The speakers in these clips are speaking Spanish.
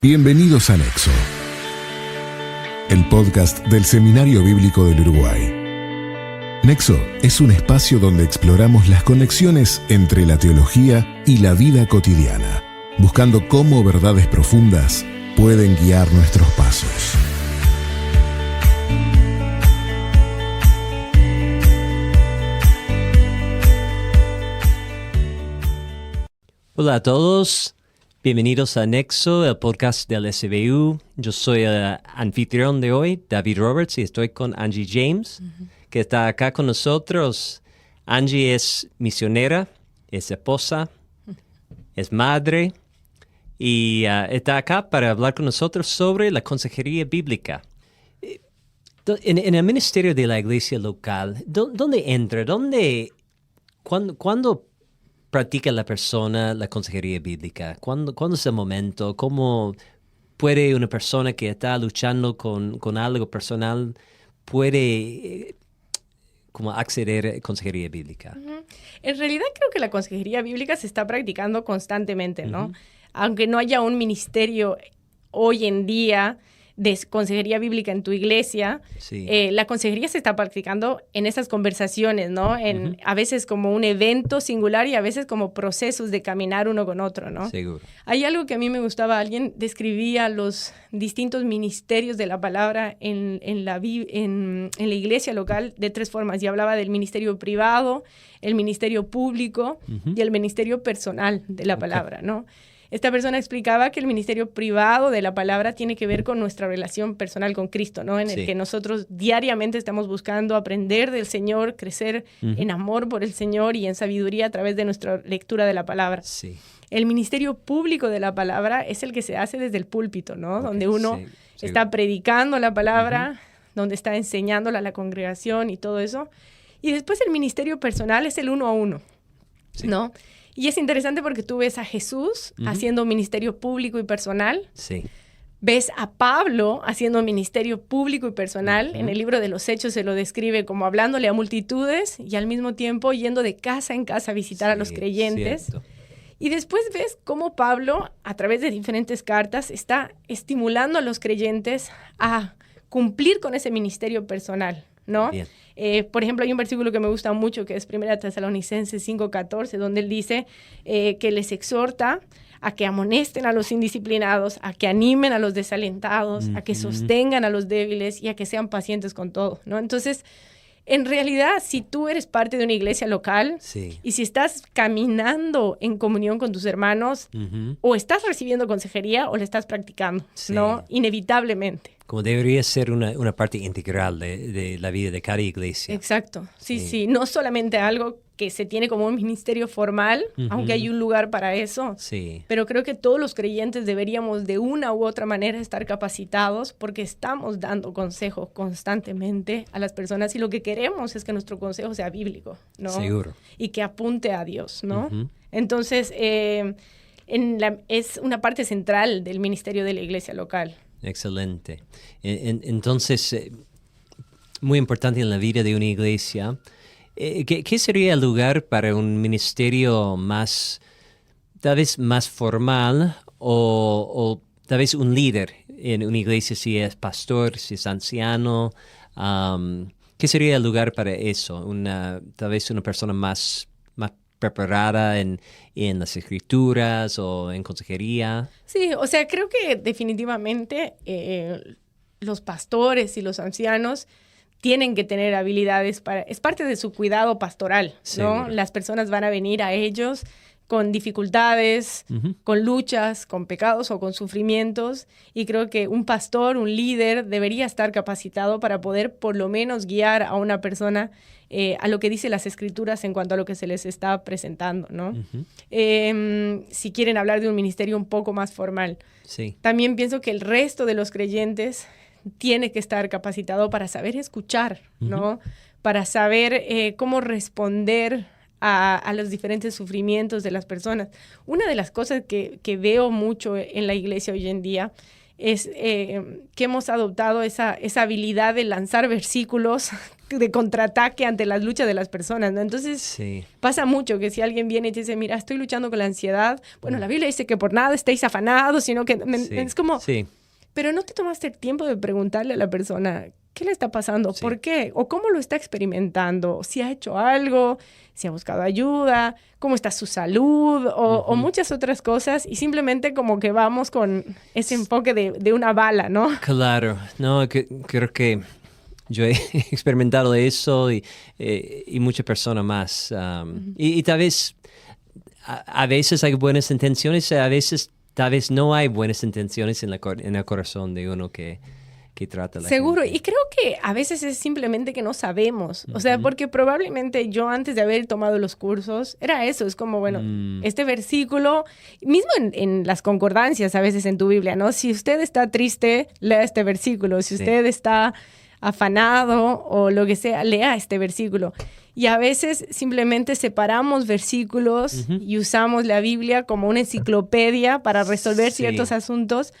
Bienvenidos a Nexo, el podcast del Seminario Bíblico del Uruguay. Nexo es un espacio donde exploramos las conexiones entre la teología y la vida cotidiana, buscando cómo verdades profundas pueden guiar nuestros pasos. Hola a todos, bienvenidos a Nexo, el podcast del SBU. Yo soy el anfitrión de hoy, David Roberts, y estoy con Angie James, que está acá con nosotros. Angie es misionera, es esposa, es madre, y está acá para hablar con nosotros sobre la consejería bíblica. En el ministerio de la iglesia local, ¿dónde entra? ¿Cuándo practica la persona la consejería bíblica? ¿Cuándo es el momento? ¿Cómo puede una persona que está luchando con algo personal puede como acceder a consejería bíblica? En realidad creo que la consejería bíblica se está practicando constantemente, ¿no? Aunque no haya un ministerio hoy en día de consejería bíblica en tu iglesia, sí. La consejería se está practicando en esas conversaciones, ¿no? A veces como un evento singular y a veces como procesos de caminar uno con otro, ¿no? Seguro. Hay algo que a mí me gustaba, alguien describía los distintos ministerios de la palabra en la iglesia local de tres formas, y hablaba del ministerio privado, el ministerio público y el ministerio personal de la palabra, ¿no? Esta persona explicaba que el ministerio privado de la palabra tiene que ver con nuestra relación personal con Cristo, ¿no? En el que nosotros diariamente estamos buscando aprender del Señor, crecer en amor por el Señor y en sabiduría a través de nuestra lectura de la palabra. Sí. El ministerio público de la palabra es el que se hace desde el púlpito, ¿no? Donde uno está predicando la palabra, donde está enseñándola a la congregación y todo eso. Y después el ministerio personal es el uno a uno, ¿no? Y es interesante porque tú ves a Jesús haciendo ministerio público y personal. Sí. Ves a Pablo haciendo ministerio público y personal. En el libro de los Hechos se lo describe como hablándole a multitudes y al mismo tiempo yendo de casa en casa a visitar a los creyentes. Cierto. Y después ves cómo Pablo, a través de diferentes cartas, está estimulando a los creyentes a cumplir con ese ministerio personal, ¿no? Bien. Por ejemplo, hay un versículo que me gusta mucho, que es 1 Tesalonicenses 5:14, donde él dice que les exhorta a que amonesten a los indisciplinados, a que animen a los desalentados, a que sostengan a los débiles y a que sean pacientes con todo, ¿no? Entonces, en realidad, si tú eres parte de una iglesia local y si estás caminando en comunión con tus hermanos, o estás recibiendo consejería o la estás practicando, ¿no? Inevitablemente. Como debería ser una parte integral de la vida de cada iglesia. Exacto, sí. No solamente algo que se tiene como un ministerio formal, aunque hay un lugar para eso. Sí. Pero creo que todos los creyentes deberíamos de una u otra manera estar capacitados porque estamos dando consejos constantemente a las personas y lo que queremos es que nuestro consejo sea bíblico, ¿no? Seguro. Y que apunte a Dios, ¿no? Entonces, es una parte central del ministerio de la iglesia local. Excelente. Entonces, muy importante en la vida de una iglesia, ¿qué sería el lugar para un ministerio tal vez más formal o tal vez un líder en una iglesia, si es pastor, si es anciano? ¿Qué sería el lugar para eso? Tal vez una persona más preparada en las escrituras o en consejería. Sí, o sea, creo que definitivamente los pastores y los ancianos tienen que tener habilidades es parte de su cuidado pastoral, ¿no? Las personas van a venir a ellos con dificultades, con luchas, con pecados o con sufrimientos, y creo que un pastor, un líder, debería estar capacitado para poder por lo menos guiar a una persona a lo que dice las Escrituras en cuanto a lo que se les está presentando, ¿no? Si quieren hablar de un ministerio un poco más formal. Sí. También pienso que el resto de los creyentes tiene que estar capacitado para saber escuchar, ¿no? Para saber cómo responder a los diferentes sufrimientos de las personas. Una de las cosas que veo mucho en la iglesia hoy en día es que hemos adoptado esa habilidad de lanzar versículos de contraataque ante las luchas de las personas, ¿no? Entonces pasa mucho que si alguien viene y te dice, mira, estoy luchando con la ansiedad, bueno, la Biblia dice que por nada estéis afanados, sino que es como... Pero no te tomaste el tiempo de preguntarle a la persona qué le está pasando, por qué, o cómo lo está experimentando, si ha hecho algo, si ha buscado ayuda, cómo está su salud, o muchas otras cosas, y simplemente como que vamos con ese enfoque de una bala, ¿no? Claro, no, creo que yo he experimentado eso y muchas personas más. Y tal vez, a veces hay buenas intenciones, a veces tal vez no hay buenas intenciones en el corazón de uno que trata la Seguro, gente. y creo que a veces es simplemente que no sabemos, o sea, porque probablemente yo antes de haber tomado los cursos, era eso, es como, bueno, este versículo, mismo en las concordancias a veces en tu Biblia, ¿no? Si usted está triste, lea este versículo, si usted está afanado o lo que sea, lea este versículo. Y a veces simplemente separamos versículos y usamos la Biblia como una enciclopedia para resolver ciertos asuntos,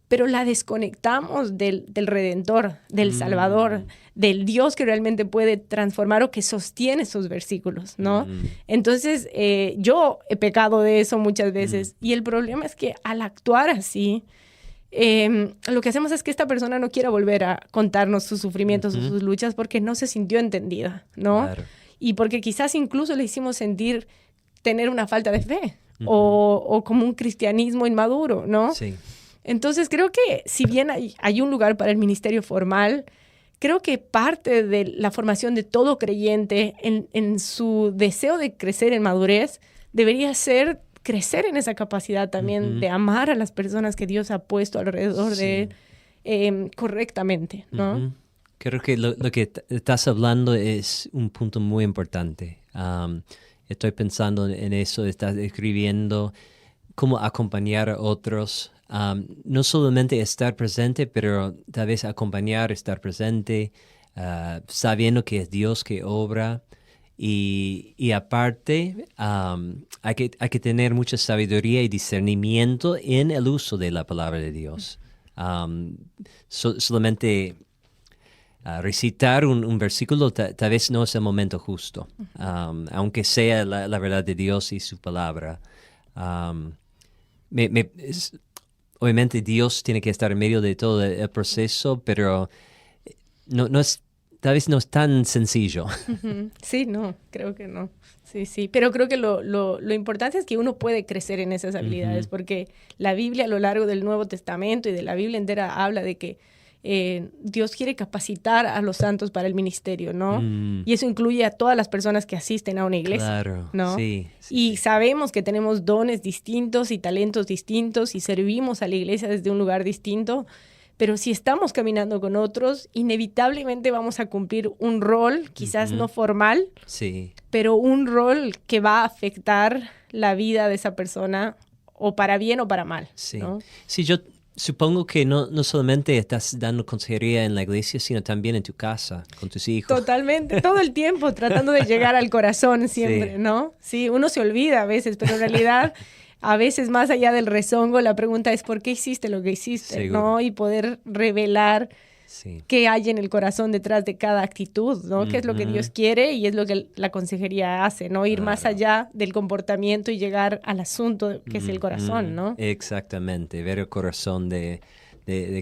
pero la desconectamos del Redentor, del Salvador, del Dios que realmente puede transformar o que sostiene esos versículos, ¿no? Entonces, yo he pecado de eso muchas veces y el problema es que al actuar así, lo que hacemos es que esta persona no quiera volver a contarnos sus sufrimientos o sus luchas porque no se sintió entendida, ¿no? Claro. Y porque quizás incluso le hicimos sentir tener una falta de fe o como un cristianismo inmaduro, ¿no? Sí. Entonces creo que si bien hay un lugar para el ministerio formal, creo que parte de la formación de todo creyente en su deseo de crecer en madurez debería ser crecer en esa capacidad también de amar a las personas que Dios ha puesto alrededor de él correctamente, ¿no? Creo que lo que estás hablando es un punto muy importante. Estoy pensando en eso, estás escribiendo cómo acompañar a otros. No solamente estar presente, pero tal vez acompañar, estar presente, sabiendo que es Dios que obra. Y aparte, hay que tener mucha sabiduría y discernimiento en el uso de la palabra de Dios. Solamente recitar un versículo tal vez no es el momento justo, aunque sea la verdad de Dios y su palabra. Obviamente Dios tiene que estar en medio de todo el proceso, pero no es, tal vez no es tan sencillo. Sí, no, creo que no. Sí, pero creo que lo importante es que uno puede crecer en esas habilidades, porque la Biblia a lo largo del Nuevo Testamento y de la Biblia entera habla de que Dios quiere capacitar a los santos para el ministerio, ¿no? Y eso incluye a todas las personas que asisten a una iglesia, claro, ¿no? Sí, y sabemos que tenemos dones distintos y talentos distintos y servimos a la iglesia desde un lugar distinto, pero si estamos caminando con otros, inevitablemente vamos a cumplir un rol, quizás no formal, pero un rol que va a afectar la vida de esa persona o para bien o para mal, ¿no? Sí, yo supongo que no solamente estás dando consejería en la iglesia, sino también en tu casa, con tus hijos. Totalmente, todo el tiempo tratando de llegar al corazón siempre, ¿no? Sí, uno se olvida a veces, pero en realidad a veces más allá del rezongo la pregunta es ¿por qué hiciste lo que hiciste? ¿No? Y poder revelar qué hay en el corazón detrás de cada actitud, ¿no? Qué es lo que Dios quiere y es lo que la consejería hace, ¿no? Ir más allá del comportamiento y llegar al asunto que es el corazón, ¿no? Exactamente, ver el corazón de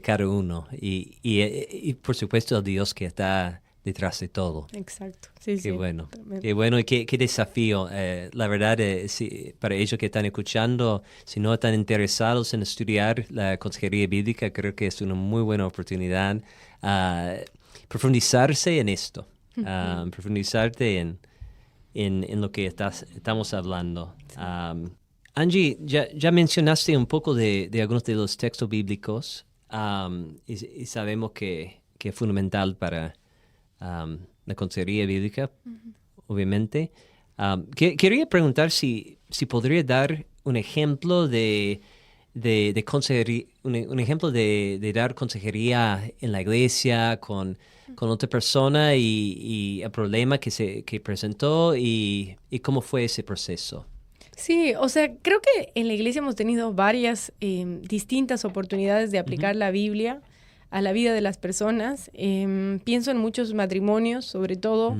cada uno y por supuesto el Dios que está detrás de todo. Exacto, sí. Qué bueno, qué bueno y qué desafío. La verdad, para ellos que están escuchando, si no están interesados en estudiar la consejería bíblica, creo que es una muy buena oportunidad profundizarse en esto, profundizarte en lo que estamos hablando. Angie, ya mencionaste un poco de algunos de los textos bíblicos y sabemos que es fundamental para la consejería bíblica, obviamente. Quería preguntar si podría dar un ejemplo de consejería, un ejemplo de dar consejería en la iglesia con otra persona y el problema que presentó y cómo fue ese proceso. Sí, o sea, creo que en la iglesia hemos tenido varias distintas oportunidades de aplicar la Biblia a la vida de las personas. Pienso en muchos matrimonios, sobre todo,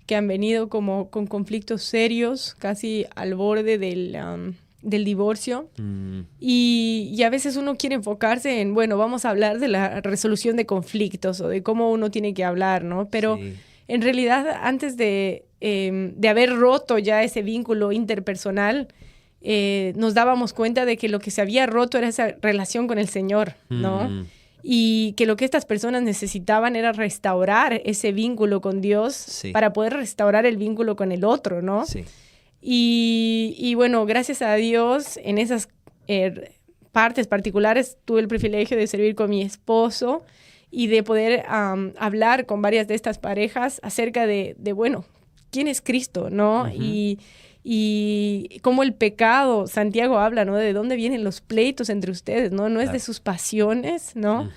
que han venido como con conflictos serios, casi al borde del divorcio. Y a veces uno quiere enfocarse en, bueno, vamos a hablar de la resolución de conflictos o de cómo uno tiene que hablar, ¿no? Pero en realidad, antes de haber roto ya ese vínculo interpersonal, nos dábamos cuenta de que lo que se había roto era esa relación con el Señor, ¿no? Y que lo que estas personas necesitaban era restaurar ese vínculo con Dios para poder restaurar el vínculo con el otro, ¿no? Sí. Y bueno, gracias a Dios, en esas partes particulares tuve el privilegio de servir con mi esposo y de poder hablar con varias de estas parejas acerca de bueno, ¿quién es Cristo, no? Y cómo el pecado, Santiago habla, ¿no? De dónde vienen los pleitos entre ustedes, ¿no? No es de sus pasiones, ¿no?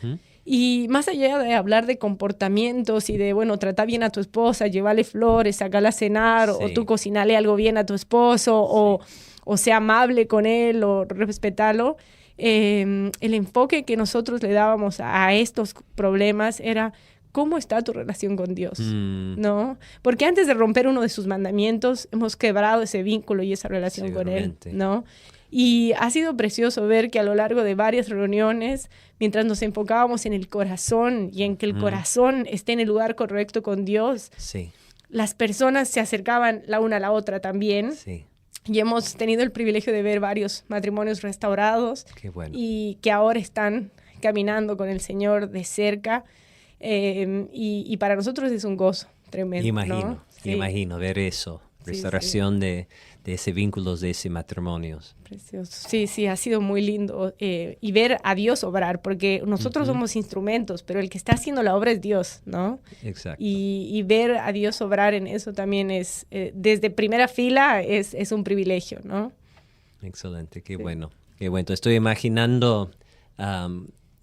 Y más allá de hablar de comportamientos y de, bueno, trata bien a tu esposa, llévale flores, sácala a cenar, o tú cocinale algo bien a tu esposo, o sea amable con él, o respetalo. El enfoque que nosotros le dábamos a estos problemas era, ¿cómo está tu relación con Dios? ¿No? Porque antes de romper uno de sus mandamientos, hemos quebrado ese vínculo y esa relación con Él, ¿no? Y ha sido precioso ver que a lo largo de varias reuniones, mientras nos enfocábamos en el corazón y en que el corazón esté en el lugar correcto con Dios, las personas se acercaban la una a la otra también. Y hemos tenido el privilegio de ver varios matrimonios restaurados. Qué bueno. Y que ahora están caminando con el Señor de cerca. Y para nosotros es un gozo tremendo. Imagino ver eso, restauración de ese vínculo, de ese matrimonios. Precioso. Sí, ha sido muy lindo y ver a Dios obrar, porque nosotros somos instrumentos, pero el que está haciendo la obra es Dios, ¿no? Exacto. Y ver a Dios obrar en eso también es, desde primera fila, es un privilegio, ¿no? Excelente, qué bueno. Estoy imaginando...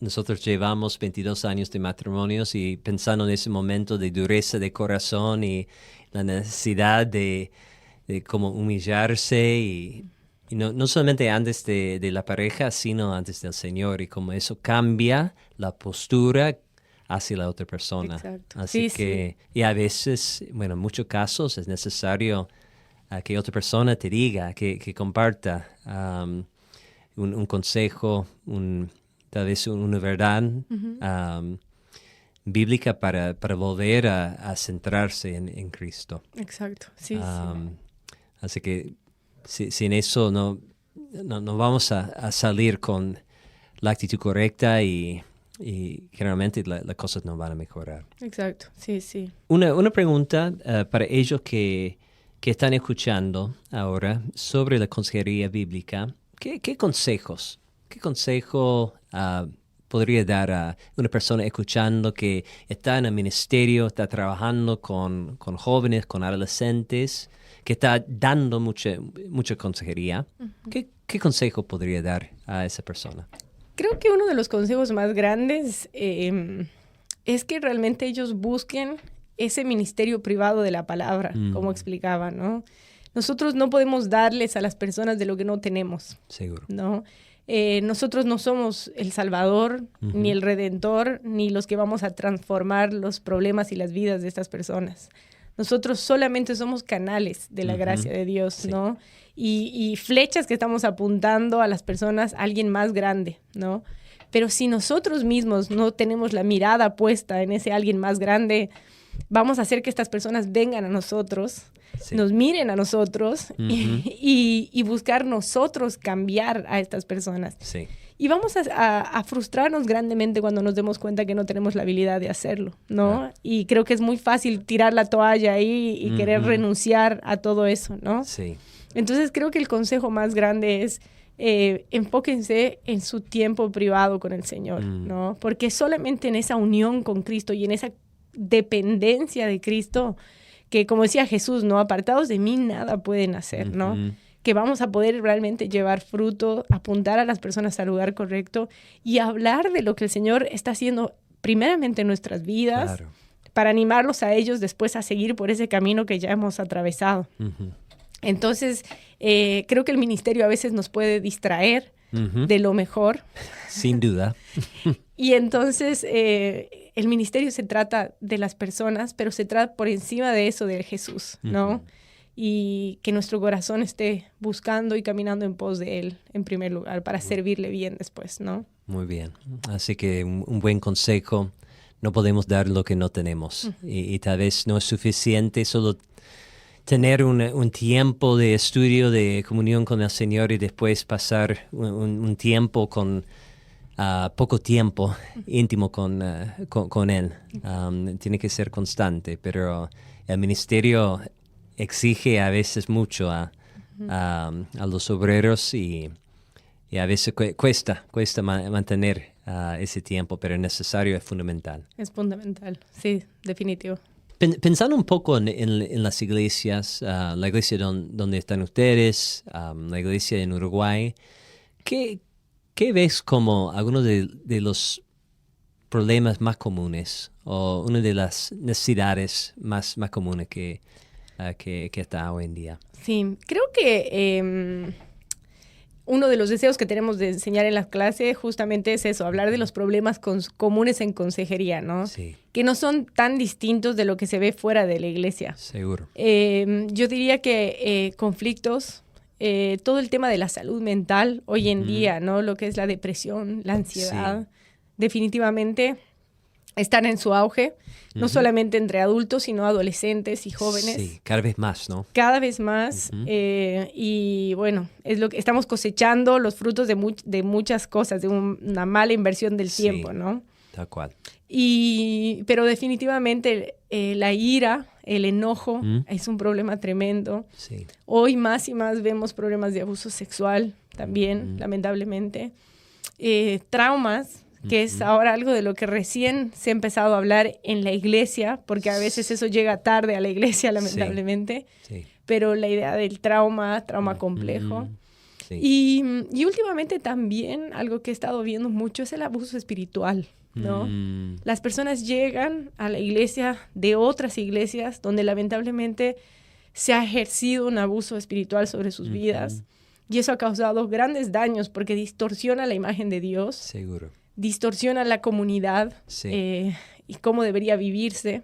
nosotros llevamos 22 años de matrimonios y pensando en ese momento de dureza de corazón y la necesidad de como humillarse y no solamente antes de la pareja, sino antes del Señor y como eso cambia la postura hacia la otra persona. Exacto. Así que, y a veces, bueno, en muchos casos es necesario que otra persona te diga, que comparta un consejo, tal vez una verdad bíblica para volver a centrarse en Cristo. Exacto, sí. Así que sin eso no vamos a salir con la actitud correcta y generalmente las cosas no van a mejorar. Exacto, sí. Una pregunta para ellos que están escuchando ahora sobre la consejería bíblica. ¿Qué consejo podría dar a una persona escuchando que está en el ministerio, está trabajando con jóvenes, con adolescentes, que está dando mucha consejería? ¿Qué consejo podría dar a esa persona? Creo que uno de los consejos más grandes es que realmente ellos busquen ese ministerio privado de la palabra, como explicaba, ¿no? Nosotros no podemos darles a las personas de lo que no tenemos. Seguro. ¿No? Nosotros no somos el Salvador, ni el Redentor, ni los que vamos a transformar los problemas y las vidas de estas personas. Nosotros solamente somos canales de la gracia de Dios, ¿no? Y flechas que estamos apuntando a las personas, a alguien más grande, ¿no? Pero si nosotros mismos no tenemos la mirada puesta en ese alguien más grande, vamos a hacer que estas personas vengan a nosotros, nos miren a nosotros y buscar nosotros cambiar a estas personas. Sí. Y vamos a frustrarnos grandemente cuando nos demos cuenta que no tenemos la habilidad de hacerlo, ¿no? Claro. Y creo que es muy fácil tirar la toalla ahí y querer renunciar a todo eso, ¿no? Sí. Entonces creo que el consejo más grande es enfóquense en su tiempo privado con el Señor, ¿no? Porque solamente en esa unión con Cristo y en esa dependencia de Cristo, que como decía Jesús, ¿no? Apartados de mí nada pueden hacer, ¿no? Que vamos a poder realmente llevar fruto, apuntar a las personas al lugar correcto y hablar de lo que el Señor está haciendo primeramente en nuestras vidas, claro, para animarlos a ellos después a seguir por ese camino que ya hemos atravesado. Entonces, creo que el ministerio a veces nos puede distraer de lo mejor. Sin duda. Y entonces el ministerio se trata de las personas, pero se trata por encima de eso de Jesús, ¿no? Y que nuestro corazón esté buscando y caminando en pos de Él, en primer lugar, para servirle bien después, ¿no? Muy bien. Así que un buen consejo, no podemos dar lo que no tenemos. Y tal vez no es suficiente solo tener un tiempo de estudio, de comunión con el Señor y después pasar un tiempo con poco tiempo íntimo con Él. Tiene que ser constante, pero el ministerio exige a veces mucho a los obreros y a veces cuesta mantener ese tiempo, pero es necesario, es fundamental. Es fundamental, sí, definitivo. Pensando un poco en las iglesias, la iglesia donde están ustedes, la iglesia en Uruguay, ¿qué ves como algunos de los problemas más comunes o una de las necesidades más comunes que está hoy en día? Sí, creo que uno de los deseos que tenemos de enseñar en la clase justamente es eso, hablar de los problemas comunes en consejería, ¿no? Sí. Que no son tan distintos de lo que se ve fuera de la iglesia. Seguro. Yo diría que conflictos, todo el tema de la salud mental hoy en día, ¿no? Lo que es la depresión, la ansiedad, definitivamente están en su auge, no solamente entre adultos, sino adolescentes y jóvenes. Sí, cada vez más, ¿no? Cada vez más. Y bueno, es lo que estamos cosechando los frutos de muchas cosas, de una mala inversión del tiempo, ¿no? Tal cual. Pero definitivamente la ira, el enojo es un problema tremendo. Sí. Hoy más y más vemos problemas de abuso sexual también, lamentablemente. Traumas, que es ahora algo de lo que recién se ha empezado a hablar en la iglesia, porque a veces eso llega tarde a la iglesia, lamentablemente. Sí. Pero la idea del trauma complejo. Sí. Y últimamente también algo que he estado viendo mucho es el abuso espiritual, ¿no? Las personas llegan a la iglesia de otras iglesias donde lamentablemente se ha ejercido un abuso espiritual sobre sus vidas y eso ha causado grandes daños porque distorsiona la imagen de Dios. Seguro. Distorsiona la comunidad y cómo debería vivirse.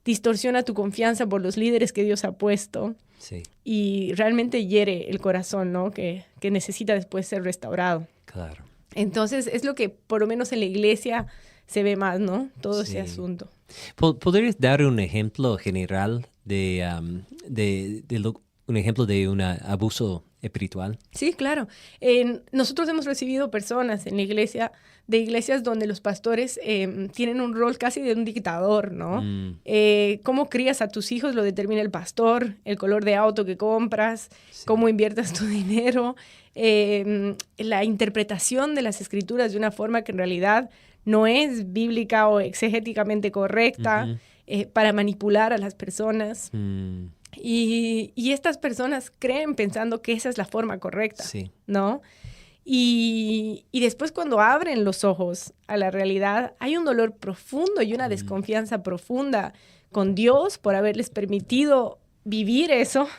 Distorsiona tu confianza por los líderes que Dios ha puesto. Sí. Y realmente hiere el corazón, ¿no? Que necesita después ser restaurado. Claro. Entonces, es lo que por lo menos en la iglesia se ve más, ¿no? Todo ese asunto. ¿Podrías dar un ejemplo general un ejemplo de un abuso espiritual? Sí, claro. Nosotros hemos recibido personas en la iglesia, de iglesias donde los pastores tienen un rol casi de un dictador, ¿no? Cómo crías a tus hijos lo determina el pastor, el color de auto que compras, cómo inviertas tu dinero, la interpretación de las escrituras de una forma que en realidad no es bíblica o exegéticamente correcta para manipular a las personas. Y estas personas creen pensando que esa es la forma correcta, ¿no? Y después cuando abren los ojos a la realidad, hay un dolor profundo y una desconfianza profunda con Dios por haberles permitido vivir eso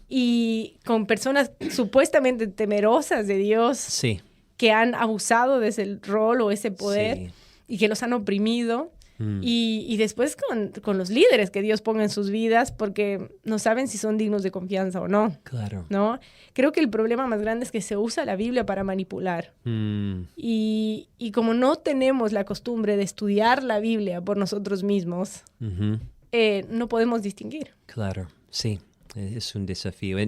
y con personas supuestamente temerosas de Dios que han abusado de ese rol o ese poder y que los han oprimido. Y después con los líderes que Dios ponga en sus vidas porque no saben si son dignos de confianza o no. Claro. ¿No? Creo que el problema más grande es que se usa la Biblia para manipular. Y como no tenemos la costumbre de estudiar la Biblia por nosotros mismos, no podemos distinguir. Claro, sí, es un desafío.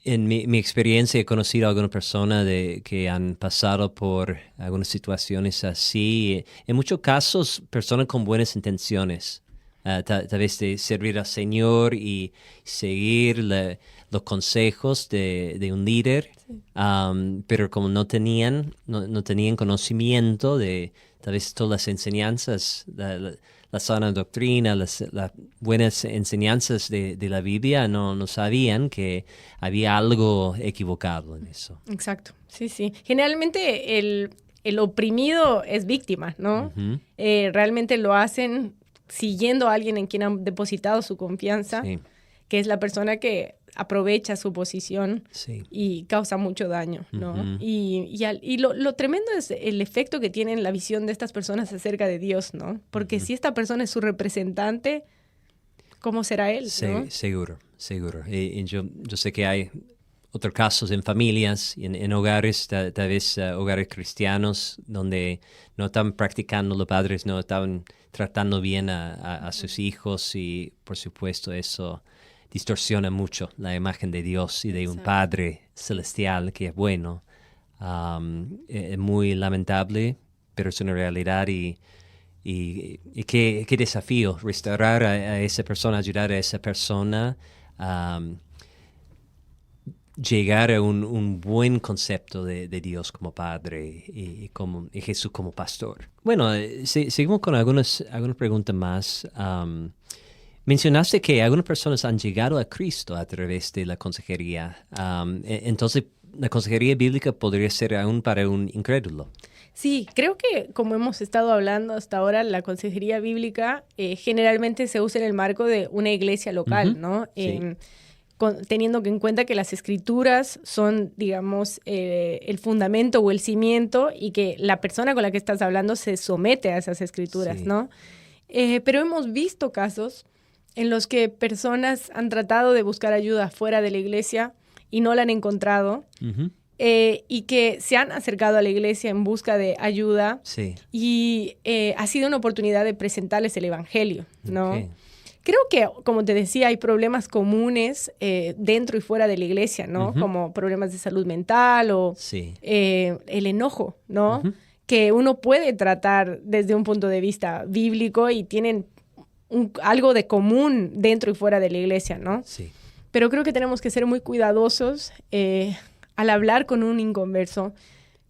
En mi experiencia he conocido a algunas personas que han pasado por algunas situaciones así. En muchos casos, personas con buenas intenciones, tal vez de servir al Señor y seguir los consejos de un líder, pero como no tenían conocimiento de tal vez todas las enseñanzas, la sana doctrina, las buenas enseñanzas de la Biblia, no sabían que había algo equivocado en eso. Exacto, sí. Generalmente el oprimido es víctima, ¿no? Realmente lo hacen siguiendo a alguien en quien han depositado su confianza, que es la persona que aprovecha su posición y causa mucho daño, ¿no? Y lo tremendo es el efecto que tiene en la visión de estas personas acerca de Dios, ¿no? Porque si esta persona es su representante, ¿cómo será él? ¿No? Seguro. Y yo sé que hay otros casos en familias, en hogares, tal vez hogares cristianos, donde no están practicando, los padres no estaban tratando bien a sus hijos, y por supuesto eso distorsiona mucho la imagen de Dios y de un Padre celestial que es bueno. Es muy lamentable, pero es una realidad, y qué desafío restaurar a esa persona, ayudar a esa persona a llegar a un buen concepto de Dios como Padre y Jesús como pastor. Bueno, seguimos con algunas preguntas más. Mencionaste que algunas personas han llegado a Cristo a través de la consejería. Entonces, ¿la consejería bíblica podría ser aún para un incrédulo? Sí, creo que como hemos estado hablando hasta ahora, la consejería bíblica generalmente se usa en el marco de una iglesia local, ¿no? Sí. Teniendo en cuenta que las escrituras son, digamos, el fundamento o el cimiento, y que la persona con la que estás hablando se somete a esas escrituras, ¿no? Pero hemos visto casos en los que personas han tratado de buscar ayuda fuera de la iglesia y no la han encontrado, y que se han acercado a la iglesia en busca de ayuda, y ha sido una oportunidad de presentarles el evangelio, ¿no? Okay. Creo que, como te decía, hay problemas comunes dentro y fuera de la iglesia, ¿no? Como problemas de salud mental o el enojo, ¿no? Que uno puede tratar desde un punto de vista bíblico y tienen algo de común dentro y fuera de la iglesia, ¿no? Sí. Pero creo que tenemos que ser muy cuidadosos al hablar con un inconverso,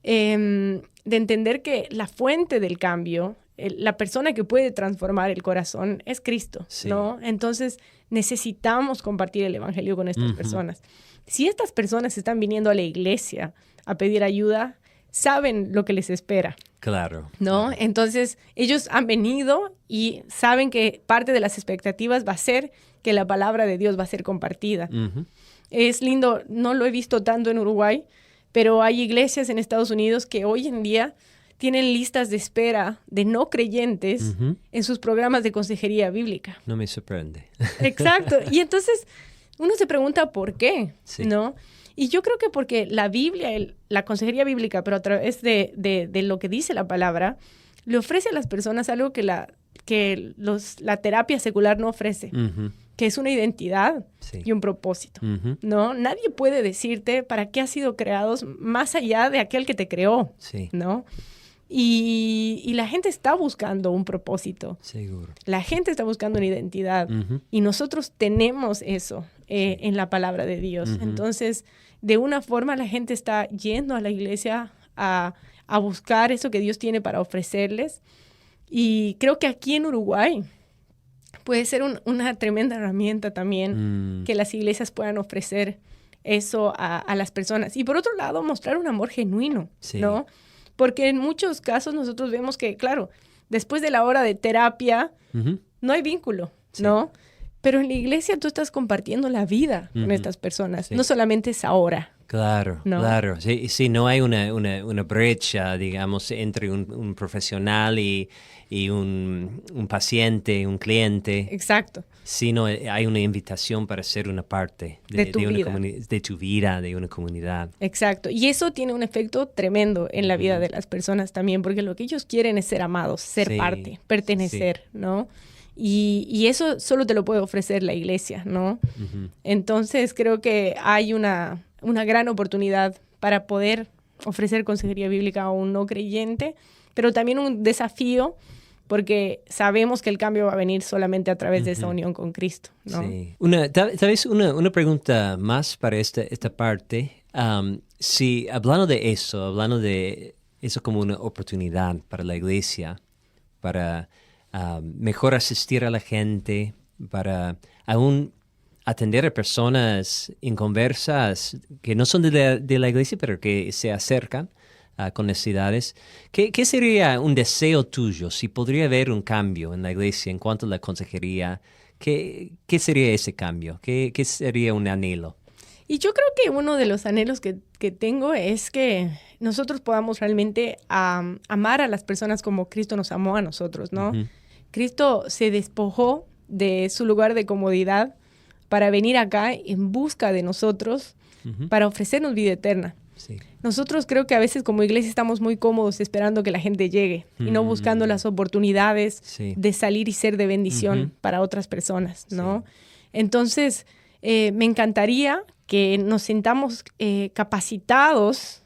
de entender que la fuente del cambio, la persona que puede transformar el corazón es Cristo, ¿no? Entonces necesitamos compartir el evangelio con estas personas. Si estas personas están viniendo a la iglesia a pedir ayuda, saben lo que les espera. Claro. ¿No? Claro. Entonces, ellos han venido y saben que parte de las expectativas va a ser que la palabra de Dios va a ser compartida. Es lindo, no lo he visto tanto en Uruguay, pero hay iglesias en Estados Unidos que hoy en día tienen listas de espera de no creyentes en sus programas de consejería bíblica. No me sorprende. Exacto. Y entonces uno se pregunta por qué, ¿no? Y yo creo que porque la Biblia, la consejería bíblica, pero a través de lo que dice la palabra, le ofrece a las personas algo que la terapia secular no ofrece, que es una identidad y un propósito, ¿no? Nadie puede decirte para qué has sido creados más allá de aquel que te creó, ¿no? Y la gente está buscando un propósito. Seguro. La gente está buscando una identidad. Y nosotros tenemos eso en la palabra de Dios. Entonces, de una forma, la gente está yendo a la iglesia a buscar eso que Dios tiene para ofrecerles. Y creo que aquí en Uruguay puede ser una tremenda herramienta también que las iglesias puedan ofrecer eso a las personas. Y por otro lado, mostrar un amor genuino, ¿no? Porque en muchos casos nosotros vemos que, claro, después de la hora de terapia, no hay vínculo, ¿no? Pero en la iglesia tú estás compartiendo la vida con estas personas, no solamente es ahora. Claro, ¿no? Claro. Sí, no hay una brecha, digamos, entre un profesional y un paciente, un cliente. Exacto. Sino hay una invitación para ser una parte de tu vida, de una comunidad. Exacto. Y eso tiene un efecto tremendo en la vida de las personas también, porque lo que ellos quieren es ser amados, ser parte, pertenecer, ¿no? Y eso solo te lo puede ofrecer la iglesia, ¿no? Entonces creo que hay una gran oportunidad para poder ofrecer consejería bíblica a un no creyente, pero también un desafío, porque sabemos que el cambio va a venir solamente a través de esa unión con Cristo, ¿no? Sí. Tal vez una pregunta más para esta parte. Si hablando de eso como una oportunidad para la iglesia, para mejor asistir a la gente, para aún atender a personas inconversas que no son de la iglesia, pero que se acercan con necesidades. ¿Qué sería un deseo tuyo si podría haber un cambio en la iglesia en cuanto a la consejería? ¿Qué sería ese cambio? ¿Qué sería un anhelo? Y yo creo que uno de los anhelos que tengo es que nosotros podamos realmente amar a las personas como Cristo nos amó a nosotros, ¿no? Uh-huh. Cristo se despojó de su lugar de comodidad para venir acá en busca de nosotros, uh-huh, para ofrecernos vida eterna. Sí. Nosotros creo que a veces como iglesia estamos muy cómodos esperando que la gente llegue y no buscando las oportunidades de salir y ser de bendición para otras personas, ¿no? Entonces, me encantaría que nos sintamos capacitados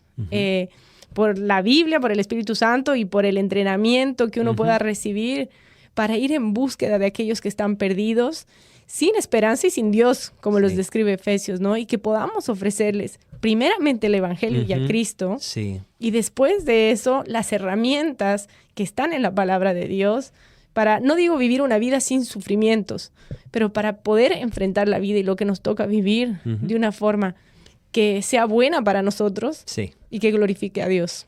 por la Biblia, por el Espíritu Santo y por el entrenamiento que uno pueda recibir para ir en búsqueda de aquellos que están perdidos, sin esperanza y sin Dios, como los describe Efesios, ¿no? Y que podamos ofrecerles primeramente el Evangelio y a Cristo, y después de eso las herramientas que están en la palabra de Dios para, no digo vivir una vida sin sufrimientos, pero para poder enfrentar la vida y lo que nos toca vivir de una forma que sea buena para nosotros y que glorifique a Dios.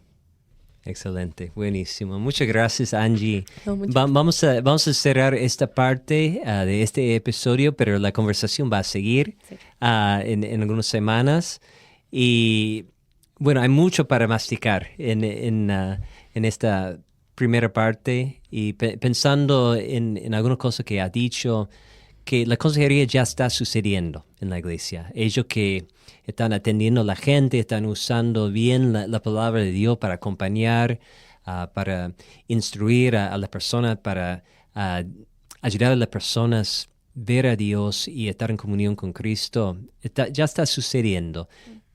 Excelente, buenísimo. Muchas gracias, Angie. Vamos a cerrar esta parte de este episodio, pero la conversación va a seguir en algunas semanas. Y bueno, hay mucho para masticar en esta primera parte, y pensando en algunas cosas que ha dicho, que la consejería ya está sucediendo en la iglesia. Ellos que están atendiendo a la gente, están usando bien la palabra de Dios para acompañar, para instruir a las personas, para ayudar a las personas a ver a Dios y estar en comunión con Cristo. Ya está sucediendo.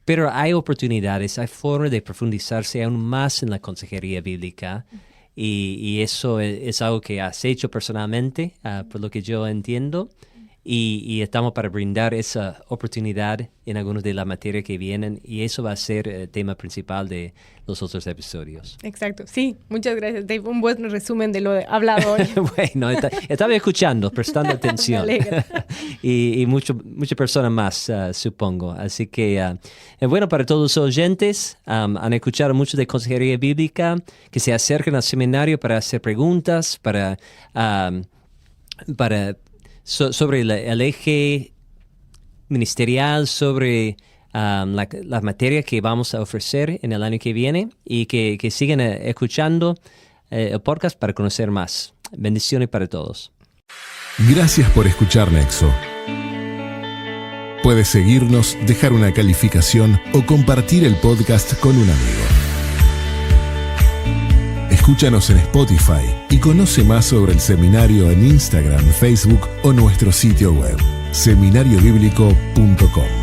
Pero hay oportunidades, hay formas de profundizarse aún más en la consejería bíblica. Y eso es algo que has hecho personalmente, por lo que yo entiendo, y estamos para brindar esa oportunidad en algunas de las materias que vienen, y eso va a ser el tema principal de los otros episodios. Exacto, sí, muchas gracias, Dave, un buen resumen de lo hablado hoy. Bueno, estaba escuchando, prestando atención, y muchas personas más, supongo, así que, bueno, para todos los oyentes, han escuchado mucho de consejería bíblica, que se acerquen al seminario para hacer preguntas, sobre el eje ministerial, sobre la materia que vamos a ofrecer en el año que viene, y que sigan escuchando el podcast para conocer más. Bendiciones para todos. Gracias por escuchar Nexo. Puedes seguirnos, dejar una calificación o compartir el podcast con un amigo. Escúchanos en Spotify y conoce más sobre el seminario en Instagram, Facebook o nuestro sitio web, seminariobíblico.com.